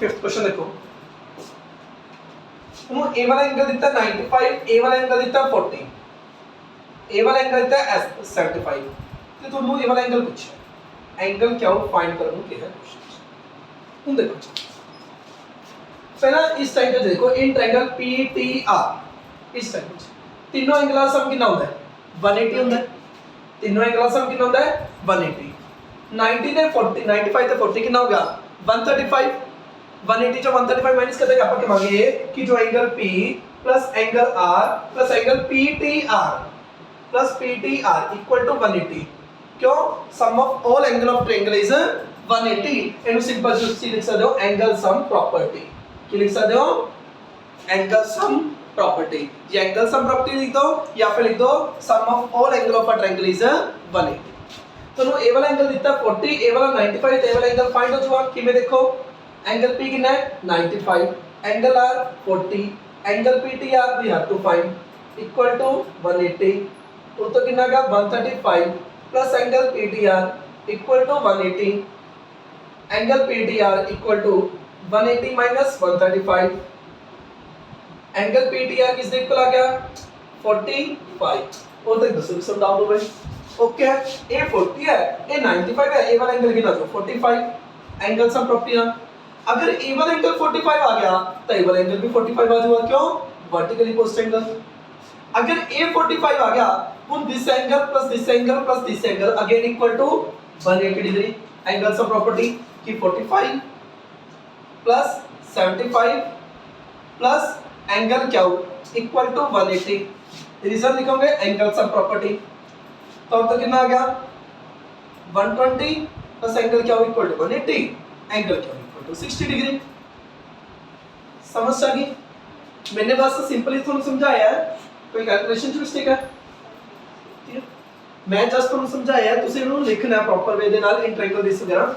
Fifth question देखो, तुम ए वाला एंगल दिता 95, ए वाला एंगल दिता 40, ए वाला एंगल दिता 75, तो तुम ए वाला एंगल पूछा एंगल क्या हो फाइंड करने के है क्वेश्चन। तुम देखो पहला इस ट्रायंगल देखो, इन ट्रायंगल PTR इस ट्रायंगल तीनों एंगल का सम कितना होता है 180 होता है, तीनों एंगल का सम कितना होता है 180। 90 ਤੇ 40 95 ਤੇ 40 कितना हो गया 135, 180 जो 135 माइनस करते हैं अपन मांगे कि जो angle P plus angle R plus angle PTR equal to 180। क्यों sum of all angle of triangle is 180। इनको सिंपल सी लिख सकते हो एंगल सम प्रॉपर्टी, क्या लिख सकते हो एंगल सम प्रॉपर्टी। ये एंगल सम प्रॉपर्टी लिख दो या फिर लिख दो sum of all angle of a triangle is 180। तो नो ए वाला एंगल दिखता 40, ए वाला 95, ए वाला एंगल फाइंड हो चुका कि में देखो एंगल P कितना है 95, angle R 40, angle PTR we have to find equal to 180, तो कितना का 135 plus angle PTR equal to 180, angle PTR equal to 180 minus 135, angle PTR किस इक्वल आ गया 45। और तक दूसरी सब डाल दो भाई। ओके ए 40 है, ए 95 है, ए वाला एंगल कितना 45, एंगल सम प्रॉपर्टी ना। अगर ए वाला एंगल 45 आ गया तो ए वाला एंगल भी 45 आ जाएगा, क्यों वर्टिकली पोस्ट एंगल। अगर ए 45 आ गया तो this angle plus this angle plus this angle again equal to 180 degree. Angle sum property की 45 प्लस 75 प्लस एंगल क्या हो इक्वल टू 180, रीजन लिखोगे एंगल सम प्रॉपर्टी। तो अब तक कितना आ गया 120 प्लस एंगल क्या हो इक्वल टू 180, एंगल क्या हो इक्वल टू 60 डिग्री। समझ आ गई? मैंने बस सिंपली ਤੁਹਾਨੂੰ समझाया है, कोई कैलकुलेशन मिस्टेक है? ठीक है, मैं जस्ट ਤੁਹਾਨੂੰ समझाया है, ਤੁਸੀਂ ਇਹਨੂੰ ਲਿਖਣਾ ਹੈ ਪ੍ਰੋਪਰ ਵੇ ਦੇ ਨਾਲ इन ट्रायंगल दिस वगैरह।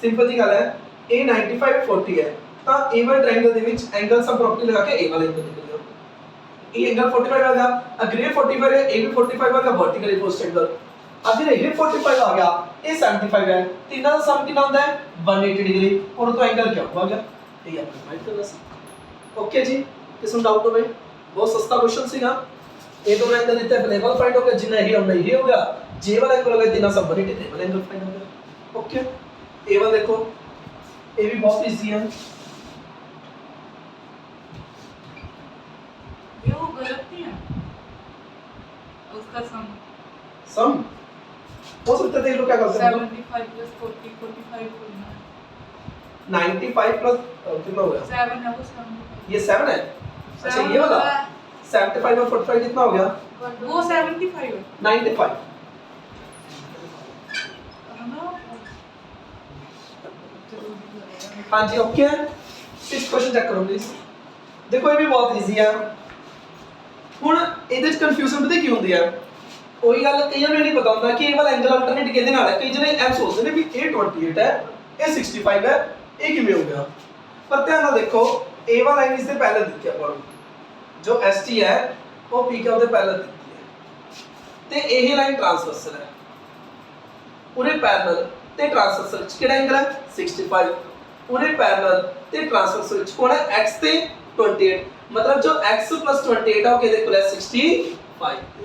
सिंपल जी गल है a 95 40 है ਤਾਂ a वाले ट्रायंगल ਦੇ ਵਿੱਚ एंगल सम प्रॉपर्टी लगा के a वाला एंगल निकल गया। ये एंगल 45 आ गया, अगर ये 45 है ए भी 45 आ गया वर्टिकली पोस्ट एंगल। अगर ये 45 आ गया ये 75 है, तीनों का सम कितना होता है 180 डिग्री। और तो एंगल क्या होगा गया ये आपको फाइंड करना है। ओके जी, किसमें डाउट हो भाई? बहुत सस्ता क्वेश्चन सीगा। ए दोनों एंगल देते हैं लेवल फाइंड हो गया, जितना ही हमने ये हो गया जे वाला एंगल हो गया, तीनों सब 180 टेबल एंगल फाइंड हो गया। ओके ए वाला देखो, ए भी बहुत इजी है। वो गलत नहीं है उसका सम हो सकता है, देख लो क्या करते हैं 75 प्लस 40 45 होना है। 95 प्लस कितना हो गया 7 है वो 75 ये 7 है। अच्छा ये वाला 75 और 45 कितना हो गया वो 75 है 95। है ना। हाँ जी ओके है। 6 क्वेश्चन चेक करो प्लीज। देखो ये भी बहुत इजी है। ਹੁਣ ਇਹਦੇ ਚ ਕਨਫਿਊਜ਼ਨ ਪਤਾ ਕੀ ਹੁੰਦੀ ਹੈ, ਕੋਈ ਗੱਲ ਕਈਆਂ ਨੂੰ ਨਹੀਂ ਪਤਾ ਹੁੰਦਾ ਕਿ ਇਹ ਵਾਲਾ ਐਂਗਲ ਅਲਟਰਨੇਟ ਕਿਹਦੇ ਨਾਲ ਹੈ। ਕਈ ਜਣੇ ਐ ਸੋਚਦੇ ਨੇ ਵੀ ਇਹ 28 ਹੈ ਇਹ 65 ਹੈ ਇਹ ਕਿਵੇਂ ਹੋ ਗਿਆ। ਪਰ ਧਿਆਨ ਨਾਲ ਦੇਖੋ ਇਹ ਵਾਲਾ ਲਾਈਨ ਇਸ ਦੇ ਪੈਰਲਲ ਦਿੱਤੀ ਆਪਾਂ ਨੂੰ, ਜੋ ST ਹੈ ਉਹ PQ ਦੇ ਪੈਰਲਲ ਦਿੱਤੀ ਹੈ ਤੇ ਇਹ ਲਾਈਨ ਟ੍ਰਾਂਸਵਰਸਲ ਹੈ। ਉਹਦੇ ਪੈਰਲਲ ਤੇ ਟ੍ਰਾਂਸਵਰਸਲ ਚ ਕਿਹੜਾ ਐਂਗਲ ਹੈ 65, ਉਹਦੇ ਪੈਰਲਲ ਤੇ ਟ੍ਰਾਂਸਵਰਸਲ ਚ ਕੋਣ ਹੈ x ਤੇ 28, मतलब जो x plus 28 है वो किधर खुला है 65 पे,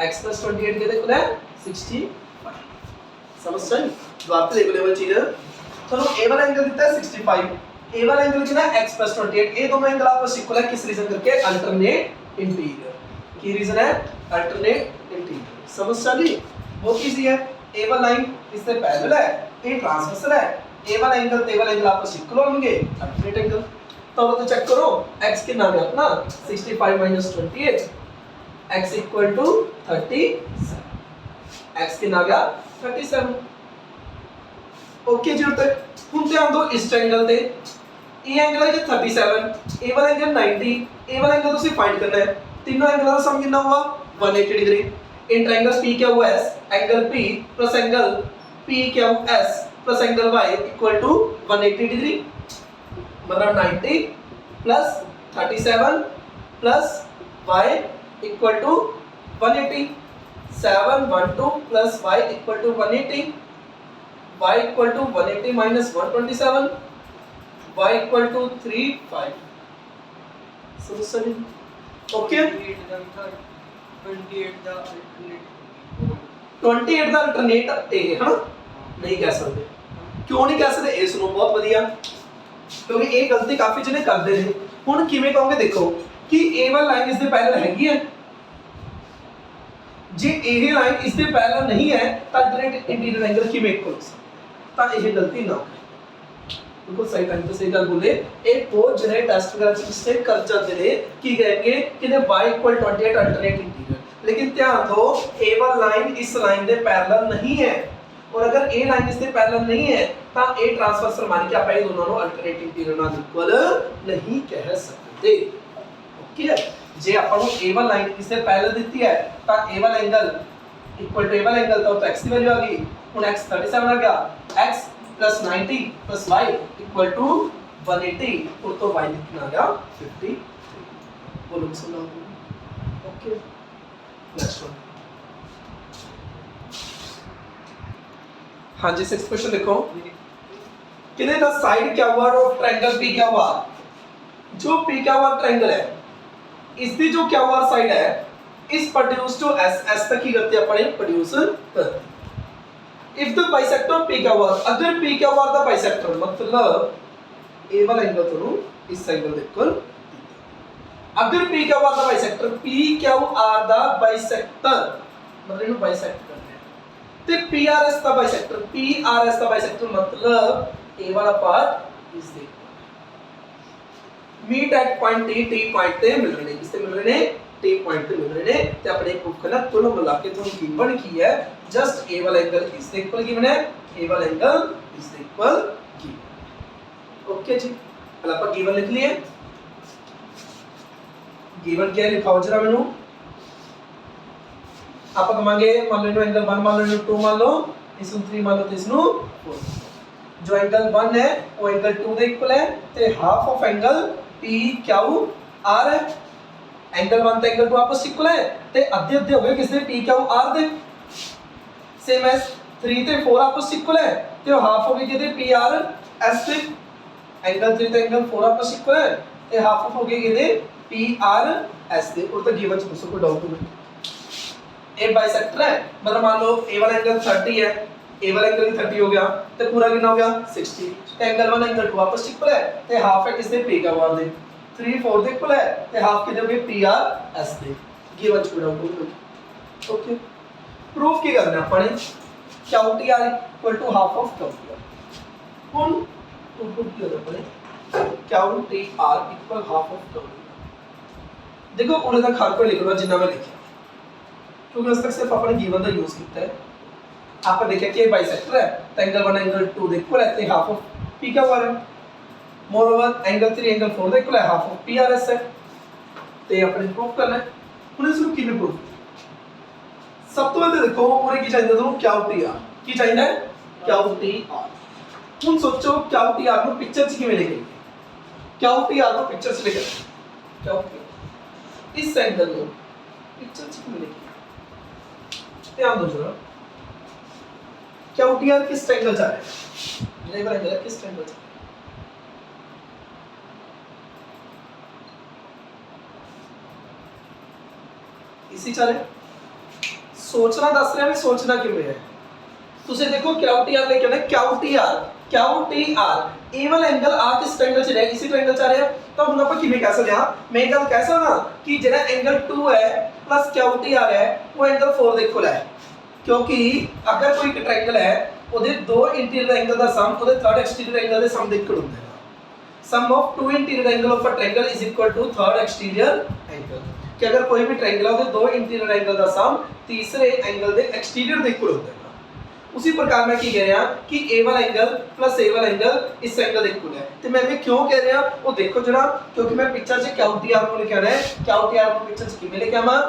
x plus 28 किधर खुला है 65। समझ रहे जो आपके लेवल चीज है। चलो a वाला एंगल दिया है 65, a वाला एंगल कितना है x plus 28, ये दोनों एंगल आपस में इक्वल है किस रीजन करके अल्टरनेट इंटीरियर। की रीजन है अल्टरनेट इंटीरियर। समझ आ गई? बहुत इजी है। a वाला लाइन इससे पैरेलल है, a ट्रांसवर्सल है, a वाला एंगल ते वाला एंगल आपस में इक्वल होंगे अल्टरनेट एंगल। तो चेक करो x कितना आ गया अपना 65 minus 28, x equal to 37, x कितना आ गया 37। ओके जी तक ਹੁਣ ਧਿਆਨ ਦਿਓ ਇਸ ट्रायंगल ਤੇ ਇਹ एंगल है 37, ए वाला एंगल 90, ए वाला एंगल ਤੁਸੀਂ फाइंड करना है। तीनों एंगलों का सम कितना हुआ 180 डिग्री। इन ट्रायंगल P क्या हुआ S, angle P plus angle P क्या हुआ S plus angle Y equal to 180 degree. मतलब 90 plus 37 plus y equal to 180, 712 plus y equal to 180, y equal to 180 minus 127, y equal to 3 5 समझ सही okay 28 ਦਾ alternate 28 ਦਾ alternate ਇਹ ਹੈ ਨਾ ਨਹੀਂ ਕਹਿ ਸਕਦੇ ਕਿਉਂ ਨਹੀਂ ਕਹਿ ਸਕਦੇ ਇਸ ਨੂੰ ਬਹੁਤ ਵਧੀਆ ਕਿਉਂਕਿ ਇਹ ਗਲਤੀ ਕਾਫੀ ਜਿਹਨੇ ਕਰਦੇ ਨੇ ਹੁਣ ਕਿਵੇਂ ਕਹੋਗੇ ਦੇਖੋ ਕਿ ਇਹ ਵਾਲੀ ਲਾਈਨ ਇਸ ਦੇ ਪੈਰਲਲ ਹੈਗੀ ਹੈ ਜੇ ਇਹ ਲਾਈਨ ਇਸ ਦੇ ਪੈਰਲਲ ਨਹੀਂ ਹੈ ਤਾਂ ਅਲਟਰਨੇਟ ਇੰਟੀਰੀਅਰ ਐਂਗਲ ਕਿਵੇਂ ਇਕੁਅਲ ਤਾਂ ਇਹ ਗਲਤੀ ਨਾ ਬਿਲਕੁਲ ਸਹੀ ਟਾਈਮ ਤੇ ਸਹੀ ਗੱਲ ਬੋਲੇ ਇਹ ਬਹੁਤ ਜਿਹੜੇ ਟੈਸਟ ਵਗੈਰਾ ਚ ਮਿਸਟੇਕ ਕਰ ਜਾਂਦੇ ਨੇ ਕੀ ਕहेंगे कि y equal 28 अल्टरनेट इंटीरियर लेकिन ध्यान दो ए वाली लाइन इस लाइन के पैरेलल नहीं है और अगर ए लाइन इसके पैरेलल नहीं है तो ए ट्रांसवर्सल मान के आप ये दोनों को अल्टरनेट इंटीरियर नाल इक्वल नहीं कह सकते ओके जे अपन ए वाली लाइन इसके पैरेलल दी है तो ए वाला एंगल इक्वल टू ए वाला एंगल तो x की वैल्यू आ गई हुन x 37 आ गया x plus 90 plus y equal to 180 और तो y कितना आ गया 50 बोलो सुनो ओके नेक्स्ट वन हाँ जी सिक्स्थ क्वेश्चन देखो कितने द साइड क्या हुआ ऑफ ट्रायंगल p क्या हुआ जो p क्या हुआ ट्रायंगल है इसकी जो क्या हुआ साइड है इस प्रोड्यूस टू s तक ही करते अपने प्रोड्यूस करते if the bisector p क्या हुआ अगर p क्या हुआ द bisector मतलब a वाला एंगल तो इस एंगल देखो अगर p क्या हुआ द bisector p क्या हुआ द bisector मतलब इनको bisect करते हैं ते prs the bisector prs the bisector मतलब a वाला पार्ट इस देखो meet at point t point ते मिल रहे हैं किससे मिल रहे हैं t पॉइंट पे मिल रहे हैं ते अपने प्रूफ करना कुल मिला के तो गिवन की है जस्ट a वाला एंगल इस इक्वल गिवन है a वाला एंगल इस इक्वल गिवन ओके जी अब अपन गिवन लिख लिए गिवन क्या है लिखाओ जरा मेनू आप कमांगे मान लो एंगल 1 मान लो 2 मान लो इसनु 3 मान लो तो इसनु 4 जो एंगल 1 है वो एंगल 2 ਦੇ इक्वल है ते half of angle p Q r है एंगल 1 ਤੇ एंगल 2 आपस इक्वल है ਤੇ ਅੱਧੇ ਅੱਧੇ ਹੋ ਗਏ ਕਿਸੇ p q r ਦੇ सेम एज 3 ਤੇ 4 आपस इक्वल है ਤੇ ਹਾਫ ਹੋ ਗਈ ਕਿਤੇ p r s ਤੇ एंगल 3 ਤੇ एंगल 4 आपस इक्वल है ਤੇ ਹਾਫ ਹੋ ਗਈ ਕਿਤੇ p r s ਦੇ और तो गिवन ਚ पूछो कोई डाउट नहीं ए बाइसेक्टर है मतलब मान लो ए वाला एंगल 30 है ए वाला एंगल 30 हो गया तो पूरा कितना हो गया 60 तो एंगल 1 एंगल 2 आपस इक्वल है तो हाफ है किससे p का वार दे 3 4 दे इक्वल है तो हाफ कितने हो गए p r s they given छोड़ा हो ओके प्रूफ की करना अपने क्या t r equal to half of q हम प्रूफ की करना अपने क्या t r equal half of q देखो उन्हें तक हर कोई लिख लो जितना मैं लिखा क्योंकि उस तक सिर्फ अपने गिवन का यूज किया है आपने देखा कि बाइसेक्टर है तो एंगल 1 एंगल 2 दे इक्वल है तो हाफ ऑफ p क्या हुआ है मोरओवर एंगल 3 एंगल 4 दे इक्वल है हाफ ऑफ prs है तो ये अपने प्रूफ करना है ਹੁਣ ਇਸ ਨੂੰ ਕਿਵੇਂ ਪ੍ਰੂਫ ਸਭ ਤੋਂ ਪਹਿਲਾਂ ਦੇਖੋ ਉਹਨੇ ਕੀ ਚਾਹੀਦਾ ਤੁਹਾਨੂੰ QTR ਕੀ ਚਾਹੀਦਾ ਹੈ QTR ਹੁਣ ਸੋਚੋ QTR ਨੂੰ ਪਿਕਚਰ 'ਚ ਕਿਵੇਂ ਲਿਖेंगे QTR ਨੂੰ ਪਿਕਚਰ 'ਚ ਲਿਖਣਾ QTR ਇਸ एंगल ਨੂੰ पिक्चर से क्यों लिखी ध्यान दो जरा QTR किस ट्रायंगल जा रहा है ये वाला एंगल किस ट्रायंगल जा इसी चले सोचना दस रहा है सोचना क्यों है तुझे देखो QTR लेके ना QTR ए वाला एंगल आ किस ट्रायंगल से रहेगा इसी ट्रायंगल से आ रहा है तो हम अपन किਵੇਂ ਕਹਿ ਸਕਦੇ ਹਾਂ ਮੈਂ ਗੱਲ ਕਹਿ ਸਕਦਾ ਕਿ ਜਿਹੜਾ एंगल 2 है प्लस QTR है वो एंगल 4 ਦੇ ਇਕੁਅਲ ਹੈ क्योंकि अगर कोई एक ट्रायंगल है ਉਹਦੇ ਦੋ ਇੰਟੀਰੀਅਰ ਐਂਗਲ ਦਾ ਸਮ ਉਹਦੇ ਥਰਡ ਐਕਸਟੀਰੀਅਰ ਐਂਗਲ ਦੇ ਸਮ ਦੇ ਇਕੁਅਲ ਹੁੰਦਾ ਹੈ sum of two interior angle of a triangle is equal to third exterior angle कि अगर कोई भी ट्रायंगल है उसके दो इंटीरियर एंगल का सम तीसरे एंगल के एक्सटीरियर के इक्वल होता है उसी प्रकार मैं की कह रहा कि a वाला एंगल प्लस a वाला एंगल इस एंगल के इक्वल है तो मैं भी क्यों कह रहा वो देखो जरा क्योंकि मैं पिक्चर से QTR को लिखा है QTR को पिक्चर से किਵੇਂ ਲਿਖਿਆ ਮੈਂ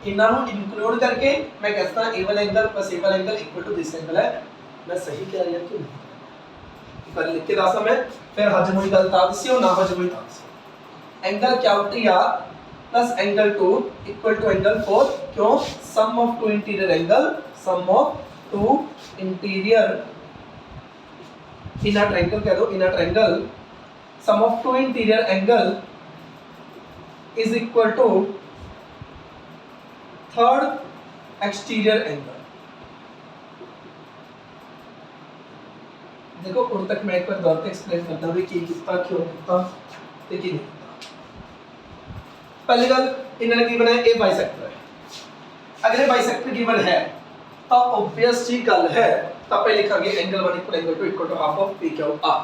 इन्हां ਨੂੰ इंक्लूड करके मैं कहता हूं a वाला एंगल प्लस a वाला angle equal to this angle है मैं सही कह रहा कि एक बार लिख के दासा मैं फिर हजम हुई गल ता दसी और ना हजम हुई ता दसी angle QTR plus angle 2 equal to angle 4 क्यों sum of two interior angle sum of two interior in a triangle कह दो in a triangle sum of two interior angle is equal to third exterior angle. देखो और तक मैं एक बार दौर पे एक्सप्लेन करता हूँ कि कितना क्यों कितना ते की नहीं पहली गल इन्होंने गिवन है ए बाइसेक्टर है। अगर ये बाइसेक्टर गिवन है तो ऑब्वियस जी गल है तो पे लिखांगे angle 1 equal angle 2 equal to half of P Q R.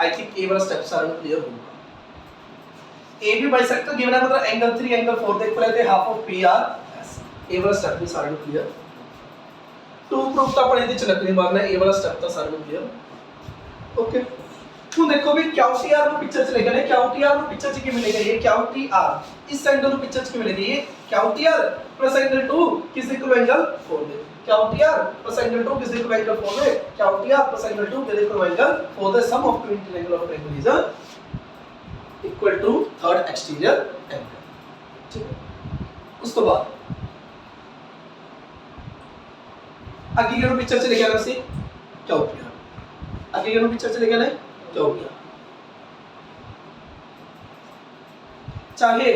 I think ए वाला स्टेप सारा क्लियर होगा। ए भी बाइसेक्टर गिवन है मतलब एंगल 3 एंगल 4 दे इक्वल है half of P R S. ए वाला स्टेप भी सारा क्लियर। टू प्रूफ तो अपने दी चलकनी मारना है। ए वाला स्टेप तो सारा क्लियर। ओके ਹੁਣ ਦੇਖੋ ਵੀ QTR ਨੂੰ ਪਿਕਚਰ ਚ ਲੈ ਗਏ QTR ਨੂੰ ਪਿਕਚਰ ਚ ਕਿਵੇਂ ਲੈ ਗਏ ਇਹ QTR ਇਸ ਐਂਗਲ ਨੂੰ ਪਿਕਚਰ ਚ ਕਿਵੇਂ ਲੈ ਗਏ ਇਹ QTR plus angle 2 ਕਿਸ ਦੇ ਇਕੁਅਲ ਐਂਗਲ 4 ਦੇ QTR plus angle 2 ਕਿਸ ਦੇ ਇਕੁਅਲ ਐਂਗਲ 4 ਦੇ QTR plus angle 2 ਕਿਸ ਦੇ equal angle 4 the sum of two interior angle of triangle is equal to third exterior angle। ठीक है ਉਸ ਤੋਂ ਬਾਅਦ ਅੱਗੇ ਕਿਹਨੂੰ ਪਿਕਚਰ ਚ ਲੈ ਕੇ ਆਣਾ ਸੀ QTR ਅੱਗੇ ਕਿਹਨੂੰ ਪਿਕਚਰ ਚ ਲੈ ਕੇ ਆਣਾ क्या हो गया चाहे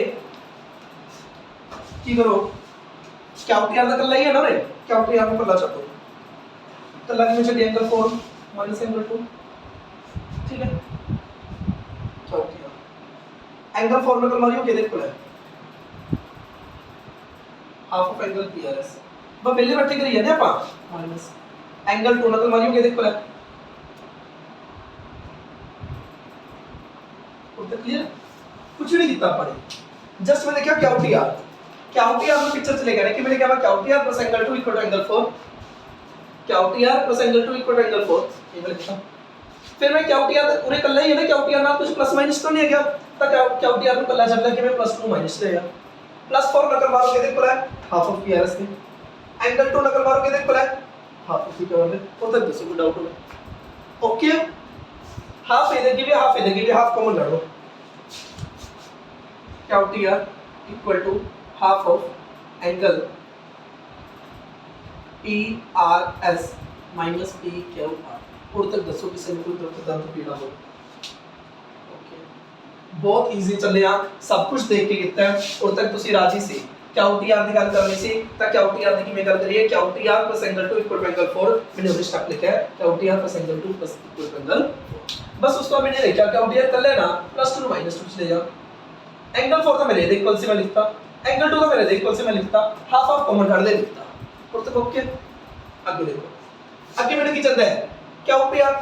की करो QTR ਦਾ ਕੱਲਾ ਹੀ ਹੈ ਨਾ ਰੇ QTR ਨੂੰ ਕੱਲਾ ਛੱਡੋ ਕੱਲਾ ਕਿਵੇਂ ਛੱਡੀ ਐਂਗਲ 4 ਮਾਈਨਸ ਐਂਗਲ 2 ठीक है QTR एंगल 4 में कलमारी हो के देख पड़ा हाफ ऑफ एंगल PRS बस पहले बैठे करी है ना ਆਪਾਂ माइनस एंगल 2 में कलमारी हो के देख पड़ा क्लियर कुछ नहीं किया पड़े जस्ट मैंने क्या QTR में पिक्चर चले गए कि मैंने क्या QTR plus angle 2 equal to angle 4 QTR plus angle 2 equal to angle 4 ये मैंने लिखा। फिर मैं QTR पूरे कल्ला ही है ना QTR ना कुछ प्लस माइनस तो नहीं है क्या तो QTR को कल्ला चलता कि मैं +2 माइनस लेगा +4 नकल मारो के देख पड़ा है हाफ ऑफ PRS के एंगल 2 नकल मारो के देख पड़ा है हाफ ऑफ PQR में और तक दसो कोई डाउट हो ओके हाफ इधर की भी हाफ कॉमन लड़ो QTR equal to half of angle PRS minus PQR और तक दसो किसी ने कोई दर्द पीड़ा हो। ओके बहुत इजी चले आ सब कुछ देख के कितना है और तक तुसी राजी सी QTR ਦੀ ਗੱਲ ਕਰਨੀ ਸੀ ਤਾਂ QTR ਦੀ ਕਿਵੇਂ ਗੱਲ ਕਰੀਏ QTR plus angle 2 equal to angle 4 मैंने उस स्टेप लिखा है QTR plus angle 2 plus equal to angle 4 बस उसको मैंने लिखा QTR कर लेना +2 -2 ले जा एंगल 4 का मेरे इक्वल से मैं लिखता एंगल 2 का मेरे इक्वल से मैं लिखता हाफ ऑफ कॉमन काट दे लिखता और तक ओके आगे देखो आगे मैंने की चलता है QPR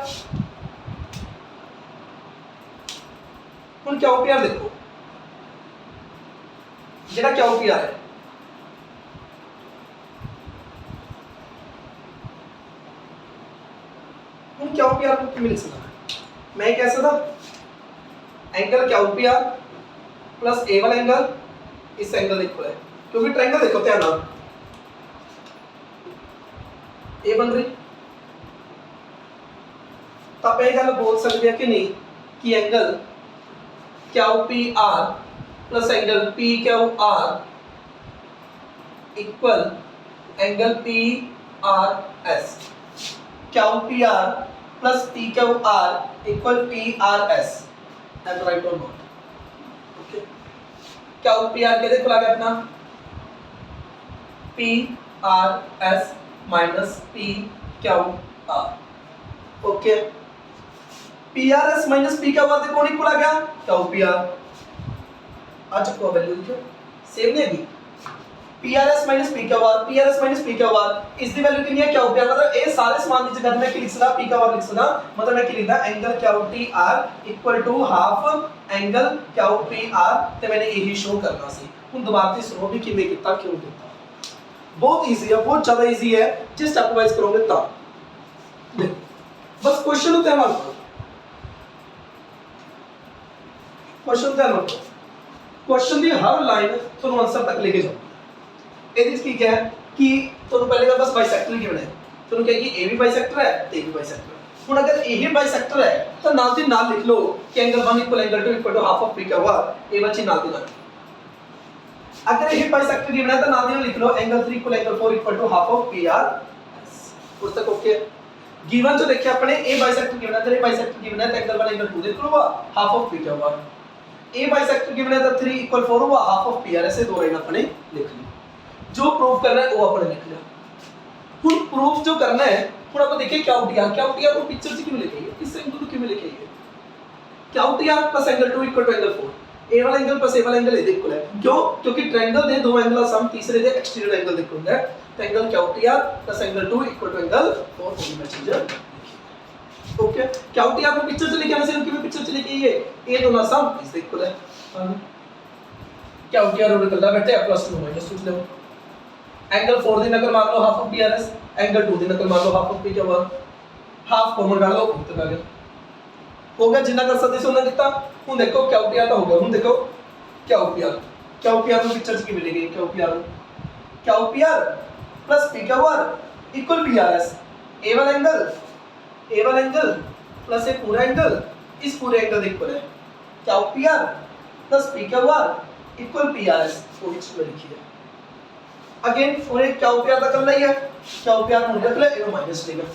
ਹੁਣ QPR देखो जेड़ा QPR है ਹੁਣ QPR को किਵੇਂ लिख सकता मैं कह सकता एंगल QPR प्लस ए वाला एंगल इस एंगल इक्वल है क्योंकि ट्रायंगल देखो ध्यान नाल ए बन रही तो आप ये गल बोल सकते हैं कि नहीं कि angle QPR plus angle PQR equal angle PRS QPR plus PQR equal PRS am right और नॉट QPR के देखो लगा अपना PRS minus PQR okay PRS minus PQR ਦੇ ਕੋਣ ਇਕੁਅਲ ਆ ਗਿਆ QPR ਅੱਜ ਕੋ ਵੈਲਿਊ ਲਿਖੋ ਸੇਮ ਨਹੀਂ ਹੈਗੀ PRS minus PQR ਇਸ ਦੀ ਵੈਲਿਊ ਕਿੰਨੀ ਹੈ QPR मतलब ਇਹ ਸਾਰੇ ਸਮਾਨ ਦੀ ਜਗ੍ਹਾ ਮੈਂ ਕੀ ਲਿਖ ਸਕਦਾ PQR ਲਿਖ ਸਕਦਾ मतलब ਮੈਂ ਕੀ ਲਿਖਦਾ angle QTR equal to half angle QPR ਤੇ मैंने यही शो करना सी ਹੁਣ ਦੁਬਾਰਾ ਤੇ ਸੁਣੋ ਵੀ ਕਿਵੇਂ ਕੀਤਾ ਕਿਉਂ ਕੀਤਾ ਬਹੁਤ ਈਜ਼ੀ ਹੈ ਬਹੁਤ ਜ਼ਿਆਦਾ ਈਜ਼ੀ ਹੈ ਜੇ ਸਟੈਪ ਵਾਈਜ਼ ਕਰੋਗੇ ਤਾਂ ਦੇਖੋ ਬਸ ਕੁਐਸਚਨ ਨੂੰ ਧਿਆਨ ਨਾਲ ਪੜੋ ਕੁਐਸਚਨ ਧਿਆਨ ਨਾਲ ਪੜੋ ਕੁਐਸਚਨ ਦੀ ਹਰ ਲਾਈਨ ਤੁਹਾਨੂੰ ਆਨਸਰ ਤੱਕ ਲੈ ਕੇ ਜਾਓ ਇਹਦੇ ਵਿੱਚ ਕੀ ਕਿਹਾ ਹੈ ਕਿ ਤੁਹਾਨੂੰ ਪਹਿਲੇ ਤਾਂ ਬਸ ਬਾਈਸੈਕਟਰ ਹੀ ਗਿਵਨ ਹੈ ਤੁਹਾਨੂੰ ਕਹੇ ਕਿ ਇਹ ਵੀ ਬਾਈਸੈਕਟਰ ਹੈ ਤੇ ਇਹ ਵੀ ਬਾਈਸੈਕਟਰ ਹੈ ਹੁਣ ਅਗਰ ਇਹ ਬਾਈਸੈਕਟਰ ਹੈ ਤਾਂ ਨਾਲ ਦੀ ਨਾਲ ਲਿਖ ਲਓ ਕਿ angle 1 equal angle 2 equal to half of PQR ਇਹ ਬੱਚੀ ਨਾਲ ਦੀ ਨਾਲ अगर ये बाइसेक्टर गिवन है तो नाल दी लिख लो angle 3 equal angle 4 equal to half of PRS उस तक ओके गिवन जो देखिए अपने ए बाइसेक्टर गिवन है, तो ए बाइसेक्टर गिवन है तो एंगल 1 एंगल 2 देख लो, हाफ ऑफ पी क्या हुआ, ए बाइसेक्टर गिवन है तो 3 इक्वल 4 हुआ, हाफ ऑफ पी आर, ऐसे दो लाइन अपने लिख ली। जो प्रूफ करना है वो अपने लिख लिया। हुन प्रूफ जो करना है हुन आप देखिए क्या टी आर को पिक्चर से किਵੇਂ लिखेंगे, इस एंगल को किਵੇਂ लिखेंगे, क्या T R plus angle 2 equal to angle 4, A वाला एंगल प्लस ए वाला एंगल ਇਹਦੇ इक्वल है, क्यों, क्योंकि ट्रायंगल ਦੇ ਦੋ एंगल सम तीसरे ਦੇ एक्सटीरियर एंगल ਦੇ इक्वल है, तो एंगल क्या T R plus angle 2 equal to angle 4 होगी मैं चीज ओके। क्या टी आर को पिक्चर से लिखे आने से किਵੇਂ पिक्चर से लिखेंगे, ए दोनों सम इसके इक्वल है, क्या टी आर और निकलता बैठे प्लस 2 माइनस 2 ले एंगल 4 ਦੀ ਨਕਲ ਮਾਰ ਲਓ ਹਾਫ ਆਫ ਪੀਆਰਐਸ, एंगल 2 ਦੀ ਨਕਲ ਮਾਰ ਲਓ ਹਾਫ ਆਫ ਪੀ क्या हुआ, हाफ कॉमन कर लो उत्तर आ गया, हो गया जिन्ना कर सकते से उन्ना कितना। हुन देखो क्या टी आर तो हो गया, हुन देखो क्या टी आर को पिक्चर की मिलेगी, क्या टी आर प्लस पी क्या हुआ इक्वल पीआरएस, ए वाला एंगल प्लस ये पूरा एंगल इस पूरे एंगल इक्वल है, क्या टी आर प्लस पी क्या हुआ इक्वल पीआरएस, वो इसमें लिखिए अगेन पूरे क्या टी आर तक करना ही है, क्या टी आर रख ले इनो माइनस लेगा,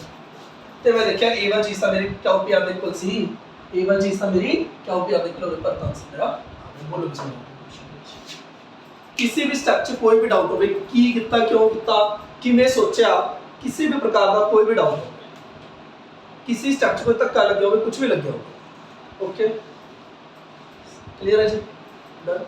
ਤੇ ਮੈਂ ਦੇਖਿਆ a1 ਚੀਜ਼ ਤਾਂ ਮੇਰੀ ਕਿਉ ਪੀ ਆਰ ਦੇ ਇਕੁਅਲ ਸੀ, a1 ਚੀਜ਼ ਤਾਂ ਮੇਰੀ ਕਿਉ ਪੀ ਆਰ ਦੇ ਇਕੁਅਲ ਪਰ ਤਾਂ ਸੀ ਮੇਰਾ ਬੋਲੋ ਕਿਸੇ ਵੀ ਸਟੈਪ 'ਚ ਕੋਈ ਵੀ ਡਾਊਟ ਹੋਵੇ ਕੀ ਕੀਤਾ ਕਿਉਂ ਕੀਤਾ ਕਿਵੇਂ ਸੋਚਿਆ ਕਿਸੇ ਵੀ ਪ੍ਰਕਾਰ ਦਾ ਕੋਈ ਵੀ ਡਾਊਟ ਹੋਵੇ ਕਿਸੇ ਸਟੈਪ 'ਚ ਕੋਈ ਧੱਕਾ ਲੱਗਿਆ ਹੋਵੇ ਕੁਝ ਵੀ ਲੱਗਿਆ ਹੋਵੇ ਓਕੇ ਕਲੀਅਰ ਹੈ ਜੀ ਡਨ।